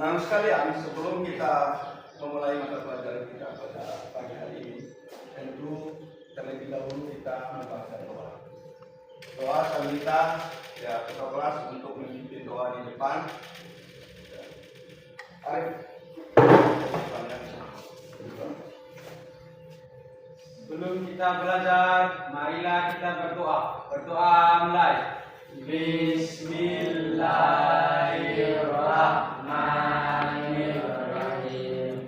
Anak-anak sekalian, sebelum kita memulai mata pelajaran kita pada pagi hari ini, tentu terlebih dahulu kita membaca doa. Doa saya minta ya kita kelas untuk memimpin doa di depan. Arif. Sebelum kita belajar, marilah kita berdoa. Berdoa mulai. Bismillahirrahmanirrahim.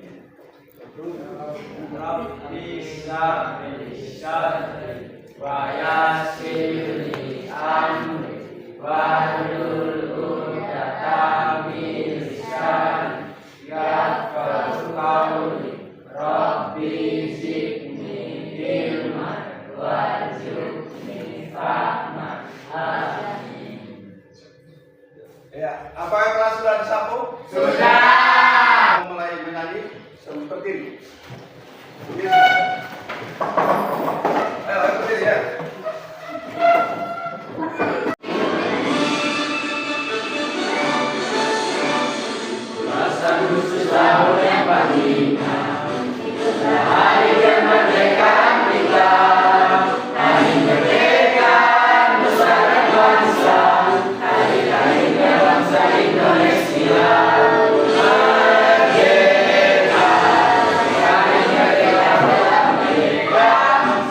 Rabbi shrah li sadri wa yassir li amri wahlul 'uqdatam min lisani yafqahu qawli. Rabbi zidni ilman warzuqni fahman. Ya, apakah kelas sudah disapu? Sudah. Mulai menyanyi seperti ini. Ayo berdiri ya. Masa Agustus tahun yang paling hari kemerdekaan kita, hari kemerdekaan nusa dan bangsa, hari lahirnya bangsa Indonesia. Merdeka, hari merdeka telah merdeka,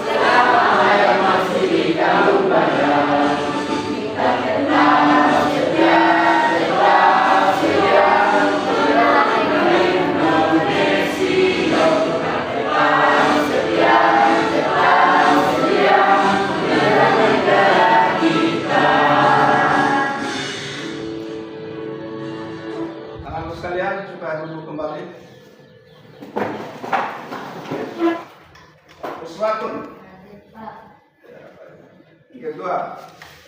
selama yang masih di kalung badan. Kita tetap setia, tetap setia. Anak-anak sekalian, supaya duduk kembali. Uswatun. Yang kedua,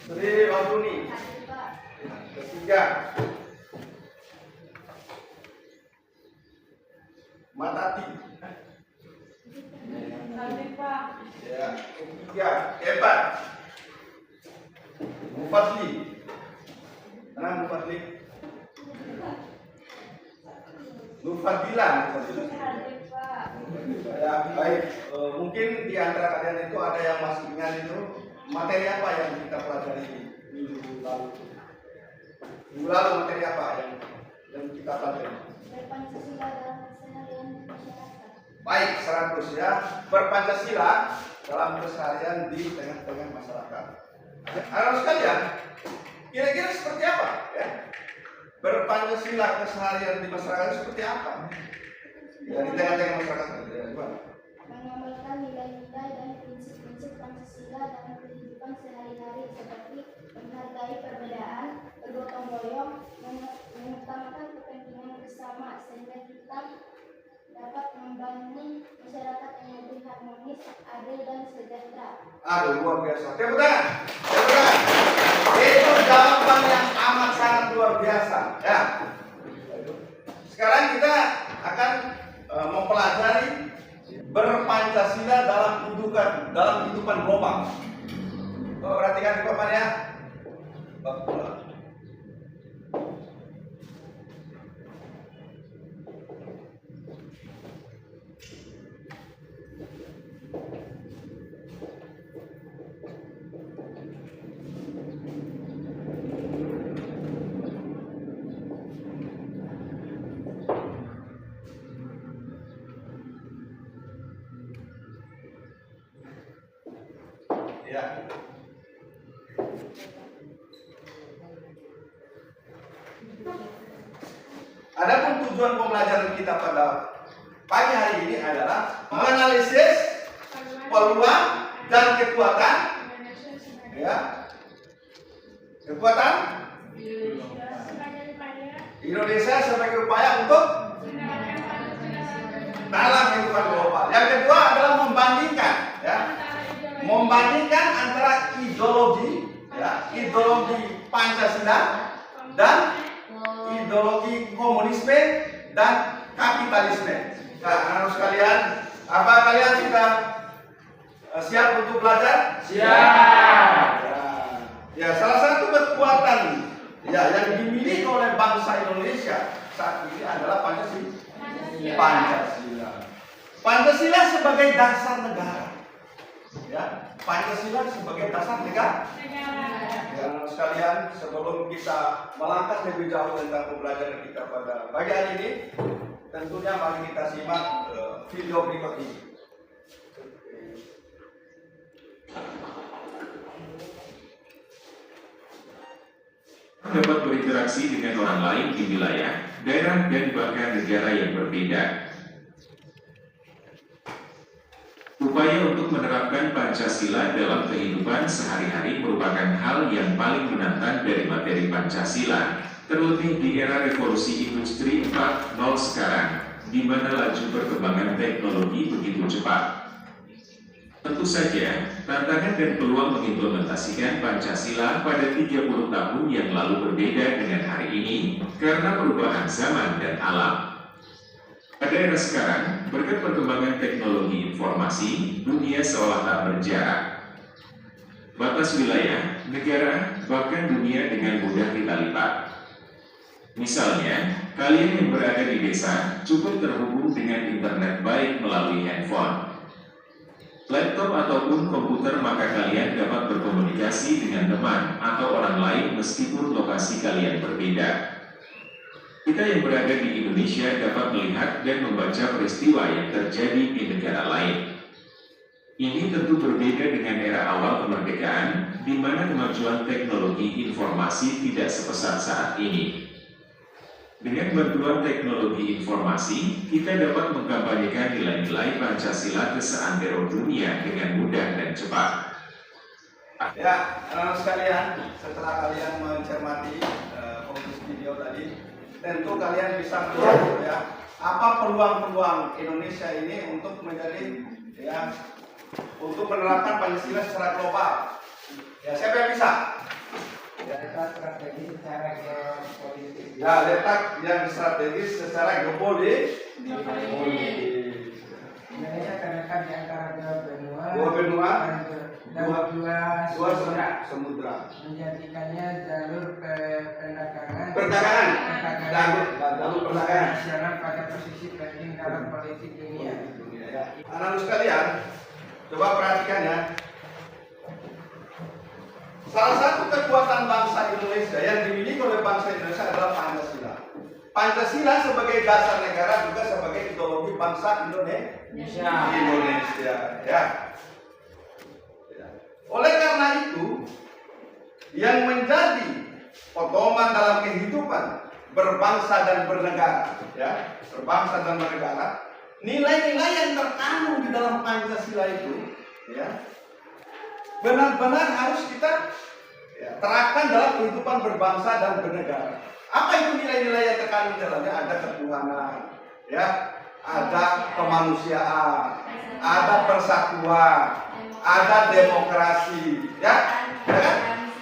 Sri Wahduni. Ketiga, Matati. Ya, ketiga, Hebat. Mufatli. Mana Mufatli? Nurfadila. Ya, baik. Mungkin di antara kalian itu ada yang masih ingat itu materi apa yang kita pelajari minggu lalu? Minggu lalu materi apa yang kita pelajari? Berpancasila dalam keseharian masyarakat. Baik, 100 ya. Berpancasila dalam keseharian di tengah-tengah masyarakat. Anak sekalian, kira-kira seperti apa ya? Berpancasila keseharian di masyarakat seperti apa? Ya, di tengah-tengah masyarakat ya, gimana? Mengamalkan nilai-nilai dan prinsip-prinsip Pancasila dalam kehidupan sehari-hari seperti menghargai perbedaan, bergotong royong, mengutamakan kepentingan bersama sehingga kita dapat membangun masyarakat yang lebih harmonis, adil dan sejahtera. Aduh, luar biasa. Tepuk tangan. Tepuk tangan. Itu jawaban yang amat sangat luar biasa. Ya. Sekarang kita akan mempelajari berpancasila dalam kehidupan global. Perhatikan di papan ya. Bab bola. Ya. Adapun tujuan pembelajaran kita pada pagi hari ini adalah menganalisis peluang dan kekuatan, ya, kekuatan Indonesia sebagai upaya untuk dalam kehidupan global. Yang kedua adalah membandingkan, ya. Membandingkan antara ideologi, ya, ideologi Pancasila dan ideologi komunisme dan kapitalisme. Nah, anak sekalian, apa kalian sudah siap untuk belajar? Siap. Ya, salah satu kekuatan ya yang dimiliki oleh bangsa Indonesia saat ini adalah Pancasila. Pancasila sebagai dasar negara. Ya, Pancasila sebagai dasar negara. Ya, sekalian, sebelum kita melangkah lebih jauh tentang pembelajaran kita pada pagi hari ini, tentunya mari kita simak video berikut ini. Dapat berinteraksi dengan orang lain di wilayah, daerah, dan bahkan negara yang berbeda. Upaya untuk menerapkan Pancasila dalam kehidupan sehari-hari merupakan hal yang paling menantang dari materi Pancasila, terlebih di era revolusi industri 4.0 sekarang, di mana laju perkembangan teknologi begitu cepat. Tentu saja, tantangan dan peluang mengimplementasikan Pancasila pada 30 tahun yang lalu berbeda dengan hari ini karena perubahan zaman dan alam. Pada era sekarang, berkat perkembangan teknologi informasi, dunia seolah tak berjarak. Batas wilayah, negara, bahkan dunia dengan mudah kita lipat. Misalnya, kalian yang berada di desa cukup terhubung dengan internet baik melalui handphone, laptop ataupun komputer, maka kalian dapat berkomunikasi dengan teman atau orang lain meskipun lokasi kalian berbeda. Kita yang berada di Indonesia dapat melihat dan membaca peristiwa yang terjadi di negara lain. Ini tentu berbeda dengan era awal kemerdekaan, di mana kemajuan teknologi informasi tidak sepesat saat ini. Dengan bantuan teknologi informasi, kita dapat mengkampanyekan nilai-nilai Pancasila ke seantero dunia dengan mudah dan cepat. Ya, anak-anak sekalian, setelah kalian mencermati fokus video tadi, tentu kalian bisa melihat ya apa peluang-peluang Indonesia ini untuk menjadi ya untuk menerapkan Pancasila secara global. Ya, siapa yang bisa? Letak strategi secara geopolitik. Ya, letak yang strategis secara geopolitik. Indonesia terletak di antara Dua benua dan dua samudra. menjadikannya jalur perdagangan Jalur perdagangan nasional pada posisi penting dalam politik dunia. Anak-anak sekalian, coba perhatikan ya. Salah satu kekuatan bangsa Indonesia yang dimiliki oleh bangsa Indonesia adalah Pancasila. Pancasila sebagai dasar negara juga sebagai ideologi bangsa Indonesia. Ya. Oleh karena itu, yang menjadi pedoman dalam kehidupan berbangsa dan bernegara, ya, berbangsa dan bernegara, nilai-nilai yang terkandung di dalam Pancasila itu, ya, benar-benar harus kita terapkan dalam kehidupan berbangsa dan bernegara. Apa itu nilai-nilai yang terkandung di dalamnya? Ada ketuhanan, ya, ada kemanusiaan, ada persatuan, ada demokrasi, ya,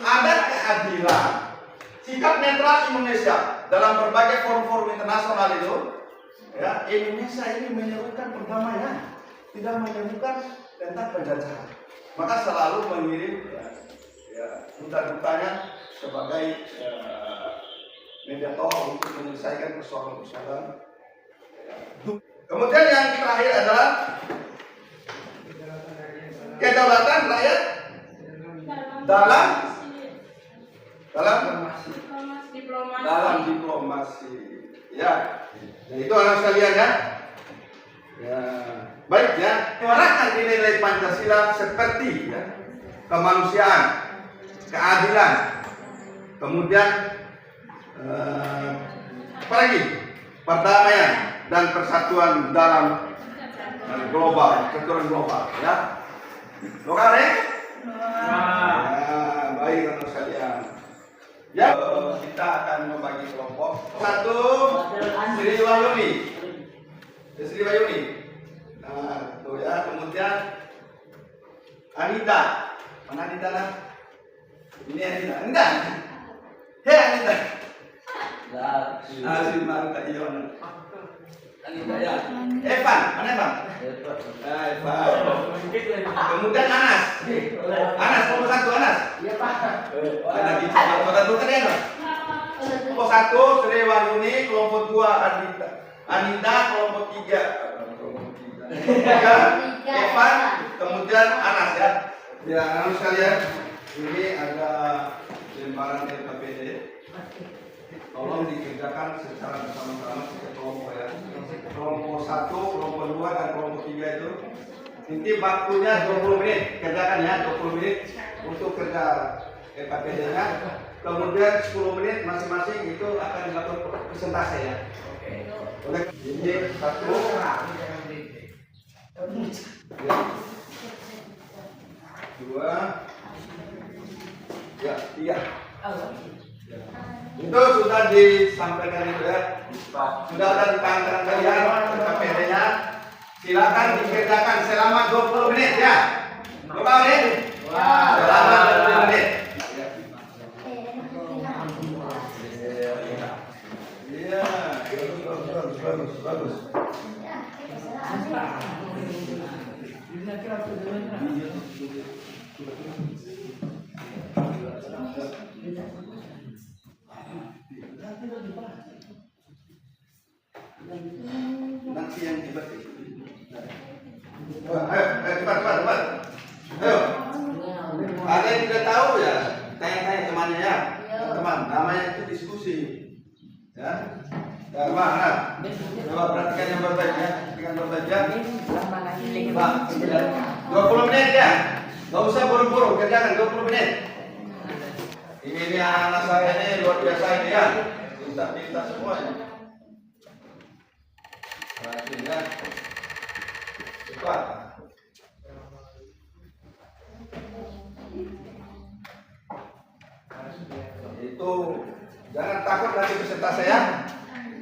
ada keadilan. Sikap netral Indonesia dalam berbagai forum-forum internasional itu, ya, Indonesia ini menyerukan perdamaian, tidak menyerukan tentang penjajahan. Maka selalu mengirim duta-dutanya sebagai mediator untuk menyelesaikan persoalan-persoalan. Kemudian yang terakhir adalah kedaulatan rakyat dalam diplomasi. Ya, itu anak sekalian ya. Ya, baik ya. Menerapkan nilai-nilai Pancasila seperti ya, kemanusiaan, keadilan, kemudian apa lagi? Perdamaian dan persatuan dalam global, persatuan global, ya. Lokal ya? Baik anak sekalian. Ya, kita akan membagi kelompok. Satu, Sri Wahyuni. Sri Wahyuni. Nah, tuh ya. Kemudian Anita. Mana Anita lah? Ini Anita. Anita. Hei Anita. Si Marta Ion. Anita ya. Evan, mana Evan? Evan. Kemudian Anas. Anas, nomor satu Anas. Iya Pak. Ada di nomor satu tadi Anas. kelompok 1 Sri Wahyuni, kelompok 2 Anita, kelompok 3 Evan, kemudian Anas ya. Ya, anak sekalian, ini ada lembaran LKPD. Tolong dikerjakan secara bersama-sama setiap kelompok ya. Kelompok 1, kelompok 2 dan kelompok 3 itu. Nanti waktunya 20 menit, kerjakan ya 20 menit untuk kerja LKPD-nya. Kemudian 10 menit masing-masing itu akan dilakukan presentasi ya. Oke. Ini 1 2 ya 3. Itu sudah disampaikan itu ya. Sudah ada di tangan kalian LKPD-nya. Silakan dikerjakan selama 20 menit ya. Berapa menit? Selama 20 menit. Iya, bagus. Nanti yang dibatik. Ayo, cepat. Ayo. Ada yang tidak tahu ya, tanya-tanya temannya ya. Teman, namanya itu diskusi. Ya. Ya, mana? Coba perhatikan yang berbaik ya. Dengan berbaik ya. 20 menit ya. Gak usah buru-buru, kerjakan 20 menit. Ini anak saya ini luar biasa ini ya. Pinta semuanya. Perhatikan ya. Cepat. Itu jangan takut nanti presentasi ya.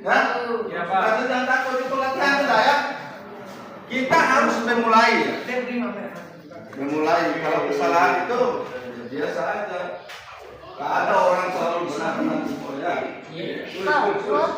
Ya? Ya, Pak. Nanti jangan takut itu latihan sudah ya. Kita harus memulai ya. Memulai kalau kesalahan itu biasa aja. Gak ada orang selalu benar semua ya. Terus.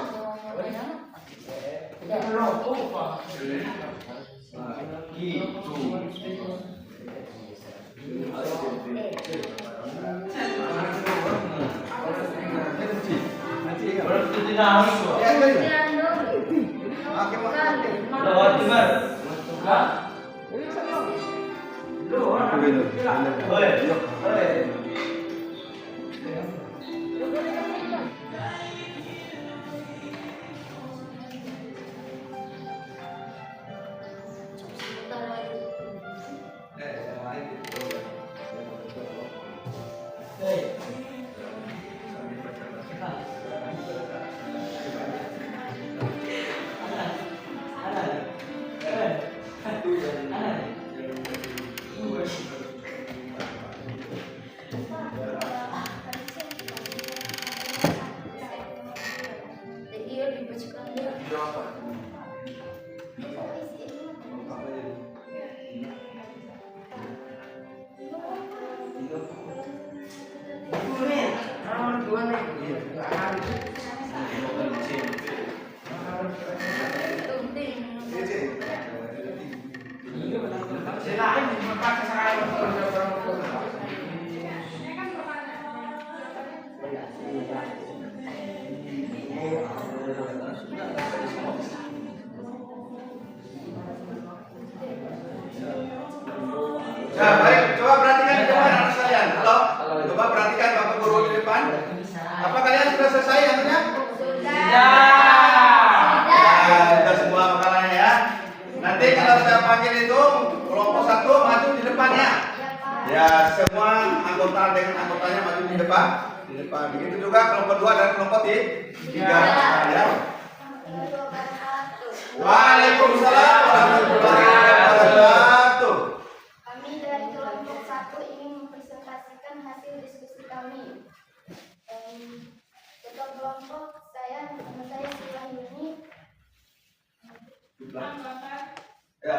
Nah, baik, coba perhatikan di depan anak sekalian. Halo, coba perhatikan Bapak Guru di depan. Apa kalian sudah selesai anunya? Sudah semua makalahnya ya. Nanti kalau saya panggil itu kelompok 1 maju di depannya. Ya, semua anggota dengan anggotanya maju di depan. Begitu juga kelompok 2 dan kelompok 3. Ya. Waalaikumsalam warahmatullahi wabarakatuh. Kami dari kelompok 1 ingin mempresentasikan hasil diskusi kami. Ketua kelompok nama saya Sri Wahyuni. Ya.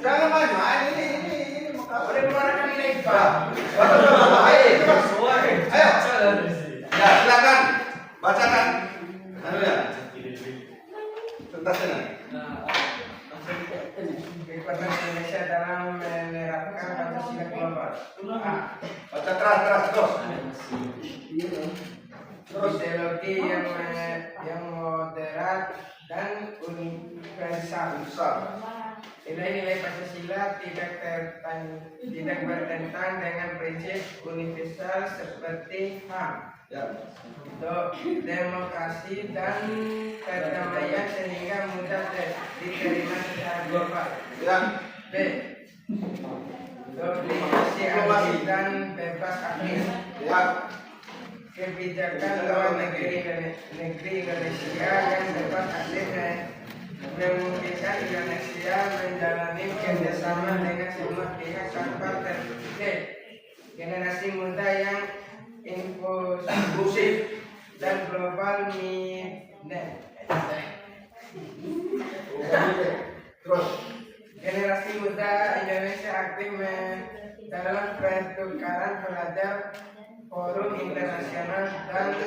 Jangan maju, ini ayo, ya silakan bacakan, ya, tuntasnya. Kepada Indonesia dalam Baca keras terus. Terus Ideologi yang moderat dan universal. Nilai-nilai Pancasila tidak bertentangan dengan prinsip universal seperti HAM, demokrasi dan perdamaian sehingga mudah diterima secara global. B. Dominasi aktif dan bebas aktif. Kebijakan luar negeri Indonesia yang bebas aktif memungkinkan Indonesia menjalani kerjasama dengan semua pihak tanpa terkait. Generasi muda yang inklusif dan global terus. Generasi muda Indonesia aktif dalam pertukaran pelajar, forum internasional dan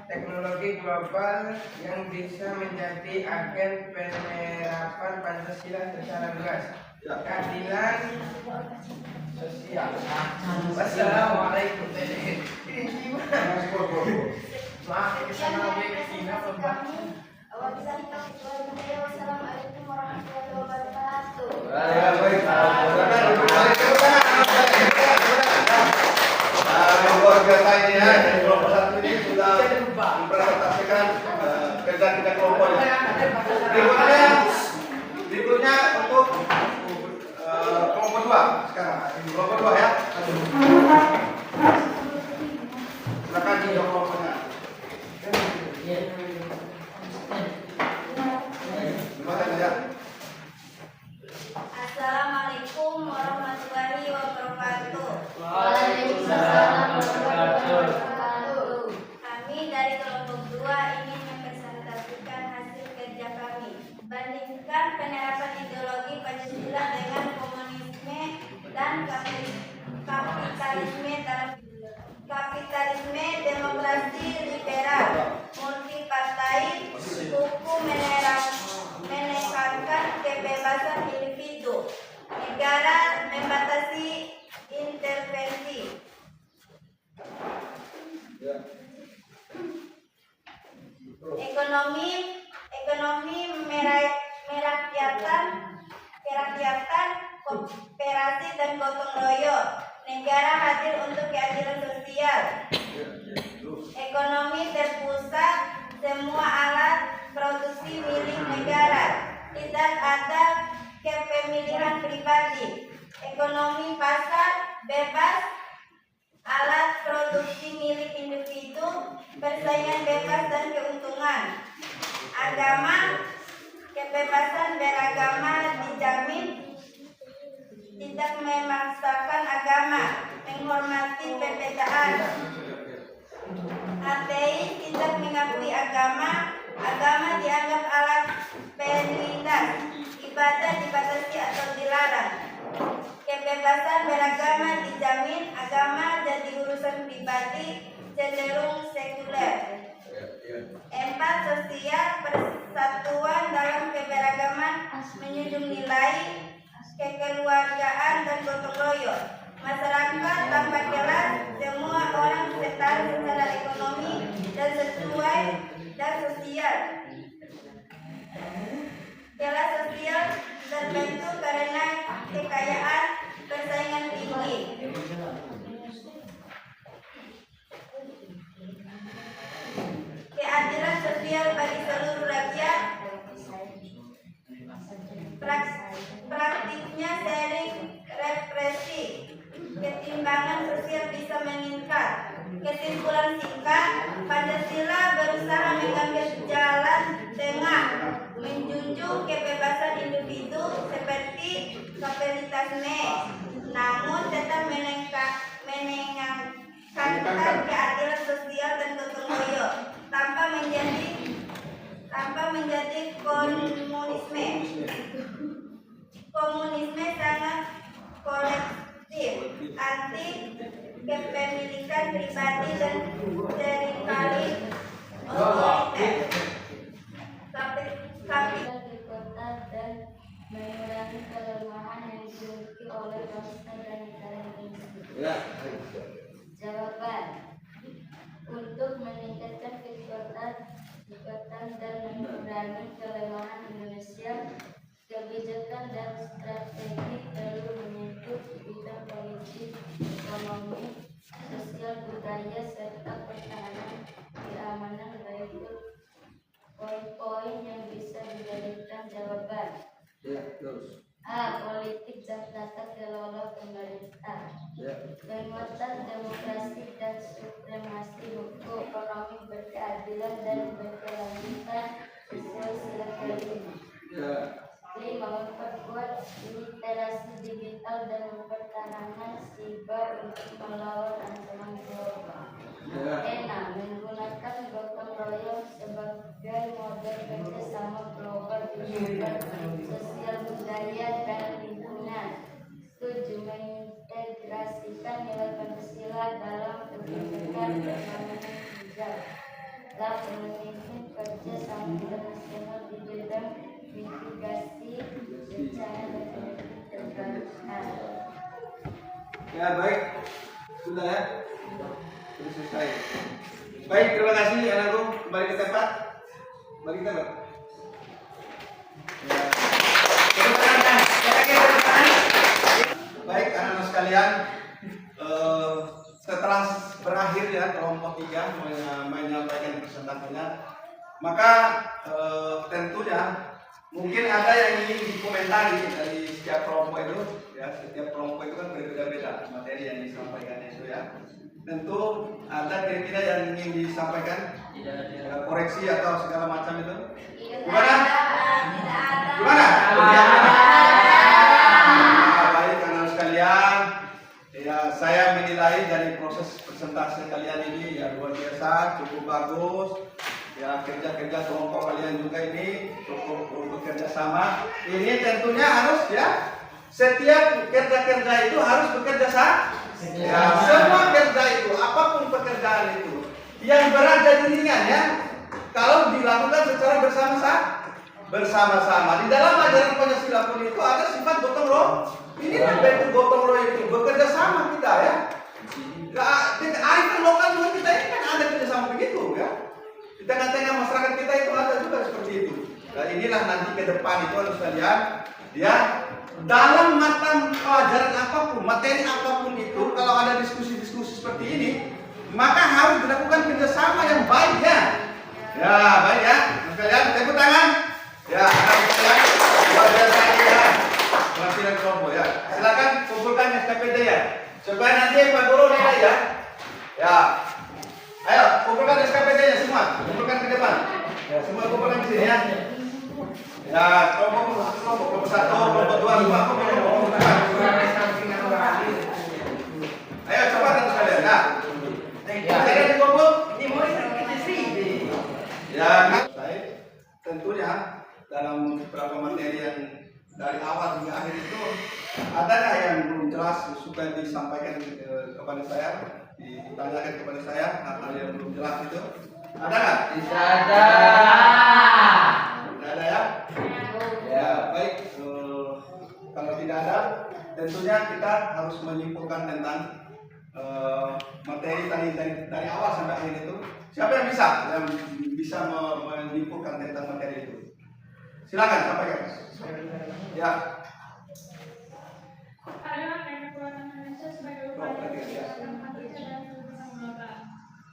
teknologi global yang bisa menjadi agen penerapan Pancasila secara luas. Keadilan sosial. Wassalamualaikum. Wassalamualaikum warahmatullahi wabarakatuh. Luar biasa ini ya, dari kelompok satu ini sudah mempresentasikan kerja kita kelompoknya. Berikutnya untuk kelompok dua sekarang. Kelompok dua ya. Silakan dijawab kelompoknya. Gimana ya? Assalamualaikum warahmatullahi wabarakatuh. Waalaikumsalam warahmatullahi wabarakatuh. Kami dari kelompok 2 ingin mempresentasikan hasil kerja kami. Bandingkan penerapan ideologi Pancasila dengan komunisme dan kapitalisme, demokrasi liberal, multipartai, hukum menekankan kebebasan individu, negara membatasi intervensi. Ekonomi merakyatan, kooperasi dan gotong royong. Negara hadir untuk keadilan sosial. Ekonomi terpusat, semua alat produksi milik negara. Tidak ada kepemilikan pribadi. Ekonomi pasar bebas, alat produksi milik individu, persaingan bebas dan keuntungan. Agama, kebebasan beragama dijamin, tidak memaksakan agama, menghormati perbedaan. Ateis tidak mengakui agama, agama dianggap alat penindas, ibadah dibatasi atau dilarang. Kebebasan beragama dijamin, agama jadi urusan pribadi, cenderung sekuler. 4. Sosial, persatuan dalam keberagaman, menjunjung nilai kekeluargaan dan gotong royong. Masyarakat tanpa kelas, semua orang setara secara ekonomi dan sesuai dan sosial. Kelas sosial terbentuk karena kekayaan, persaingan tinggi. Keadilan sosial bagi seluruh rakyat. Praktiknya sering represi, ketimbangan sosial bisa meningkat. Kesimpulan singkat, Pancasila berusaha mengambil jalan tengah, menjunjung kebebasan individu seperti kapitalisme, namun tetap menegakkan keadilan sosial dan gotong royong tanpa menjadi komunisme. Komunisme sangat kolektif, anti kepemilikan pribadi dan seringkali otoriter. Kota dan mengurangi kelemahan yang dimiliki oleh bangsa dan negara Indonesia. Ya. Jawaban. Untuk meningkatkan kekuatan dan mengurangi kelemahan Indonesia, kebijakan dan strategi perlu menyentuh bidang politik, ekonomi, sosial, budaya, serta pertahanan keamanan. Berikut poin-poin yang bisa dijadikan jawaban. Ya, terus. A. Politik dan tata kelola pemerintah. Penguatan demokrasi dan supremasi hukum, ekonomi berkeadilan dan berkelanjutan sesuai sila kelima. Ya. 5. Memperkuat literasi digital dan pertahanan siber untuk melawan ancaman global. 6. Menggunakan gotong royong sebagai model kerjasama global di bidang sosial, budaya, dan lingkungan. 7. Mengintegrasikan nilai Pancasila dalam kebijakan pembangunan hijau. 8. Memimpin kerjasama internasional di bidang mitigasi bencana dan energi terbarukan. Ya, baik. Sudah ya. Sudah selesai. Baik, terima kasih anakku. Kembali ke tempat. Kembali ke tempat. Baik, anak-anak sekalian, setelah berakhir ya kelompok 3 menyampaikan presentasinya, maka tentunya mungkin ada yang ingin dikomentari dari setiap kelompok itu, ya setiap kelompok itu kan berbeda-beda materi yang disampaikan itu ya. Tentu ada kira-kira yang ingin disampaikan, koreksi atau segala macam itu. Gimana? Gimana? Baik anak sekalian, ya saya menilai dari proses presentasi kalian ini ya luar biasa, cukup bagus. Ya kerja-kerja kelompok kalian juga ini cukup bekerja sama. Ini tentunya harus ya setiap kerja-kerja itu harus bekerja sama. Ya, semua kerja itu, apapun pekerjaan itu, yang berat jadi ringan ya, kalau dilakukan secara bersama-sama. Di dalam ajaran Pancasila pun itu ada sifat gotong royong. Ini bentuk gotong royong itu bekerja sama kita ya. Arifan lokal juga kita ini kan ada kerjasama begitu ya. Di tengah-tengah masyarakat kita itu ada juga seperti itu. Dan inilah nanti ke depan itu harus kalian ya. Dalam mata pelajaran apapun, materi apapun itu, kalau ada diskusi-diskusi seperti ini, maka harus dilakukan kerjasama yang baik ya. Ya, baik ya. Kalian tepuk tangan. Ya, kalian luar biasa ya. Pelatihan kelompok ya. Silakan kumpulkan SKPD ya. Supaya nanti Pak Guru nilai ya. Ya. Ayo, kumpulkan SKPD-nya semua. Kumpulkan ke depan. Ya, semua kumpulkan di sini ya. Ya, kelompok 1, kelompok 2, kelompok 3. Ayo coba dan sekalian. Nah, saya di kelompok ini mau sini. Ya, baik. Tentunya dalam beberapa materi yang dari awal hingga akhir itu adakah yang belum jelas supaya disampaikan kepada saya, ditanyakan kepada saya hal yang belum jelas itu? Ada nggak? Tidak ada. Tidak ada ya? Ya baik, kalau tidak ada, tentunya kita harus menyimpulkan tentang materi tadi dari awal sampai akhir itu. Siapa yang bisa menyimpulkan tentang materi itu? Silakan sampaikan. Ya.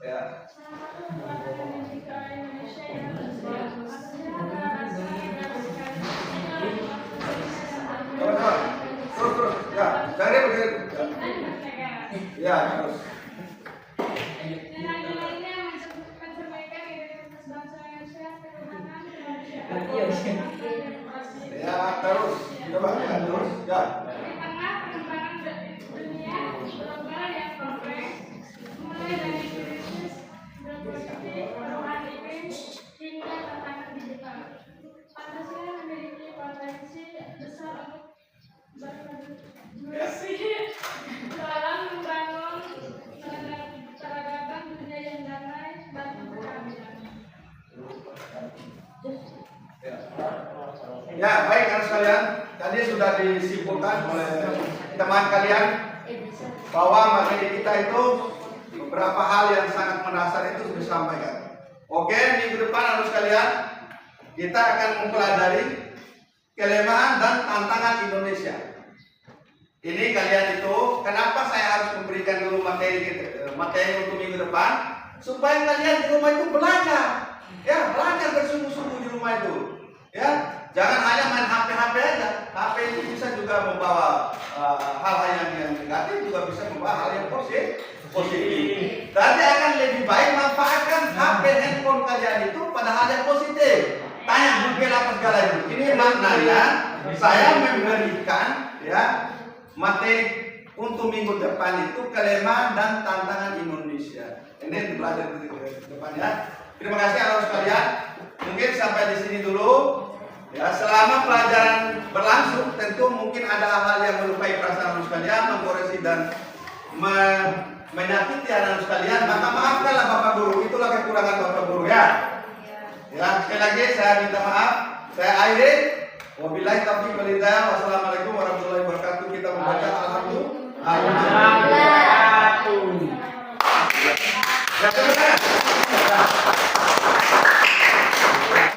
Ya. Terus. Ya, dari begitu. Ya, terus. Ya, terus. Coba ya, terus. Ya. Di tengah perkembangan dunia global yang kompleks, mulai dari krisis geopolitik, perubahan iklim, hingga tantangan digital, Pancasila memiliki potensi besar untuk berkontribusi dalam membangun peradaban dunia yang damai dan berkeadilan. Ya, baik anak sekalian. Tadi sudah disimpulkan oleh teman kalian. bahwa materi kita itu beberapa hal yang sangat mendasar itu sudah disampaikan. Oke, minggu depan harus sekalian kita akan mempelajari kelemahan dan tantangan Indonesia. Ini kalian itu, kenapa saya harus memberikan dulu materi untuk minggu depan, supaya kalian di rumah itu belajar, ya belajar bersungguh-sungguh di rumah itu, ya jangan hanya main HP aja. HP itu bisa juga membawa hal-hal yang negatif, juga bisa membawa hal yang positif. Tapi akan lebih baik manfaatkan HP handphone kalian itu pada hal yang positif. Tanya Google apa segala itu. Ini maknanya saya memberikan ya materi untuk minggu depan itu kelemahan dan tantangan Indonesia. Ini belajar di depannya. Terima kasih anak sekalian. Mungkin sampai di sini dulu. Ya, selama pelajaran berlangsung tentu mungkin ada hal-hal yang melukai perasaan anak sekalian, mengkoreksi dan menyakiti anak sekalian, maka maafkanlah Bapak Guru. Itulah kekurangan Bapak Guru ya. Ya, sekali lagi saya minta maaf. Saya akhiri. Wabillahi taufiq wal hidayah. Wassalamualaikum warahmatullahi wabarakatuh. Kita membaca alhamdulillah. Alhamdulillah.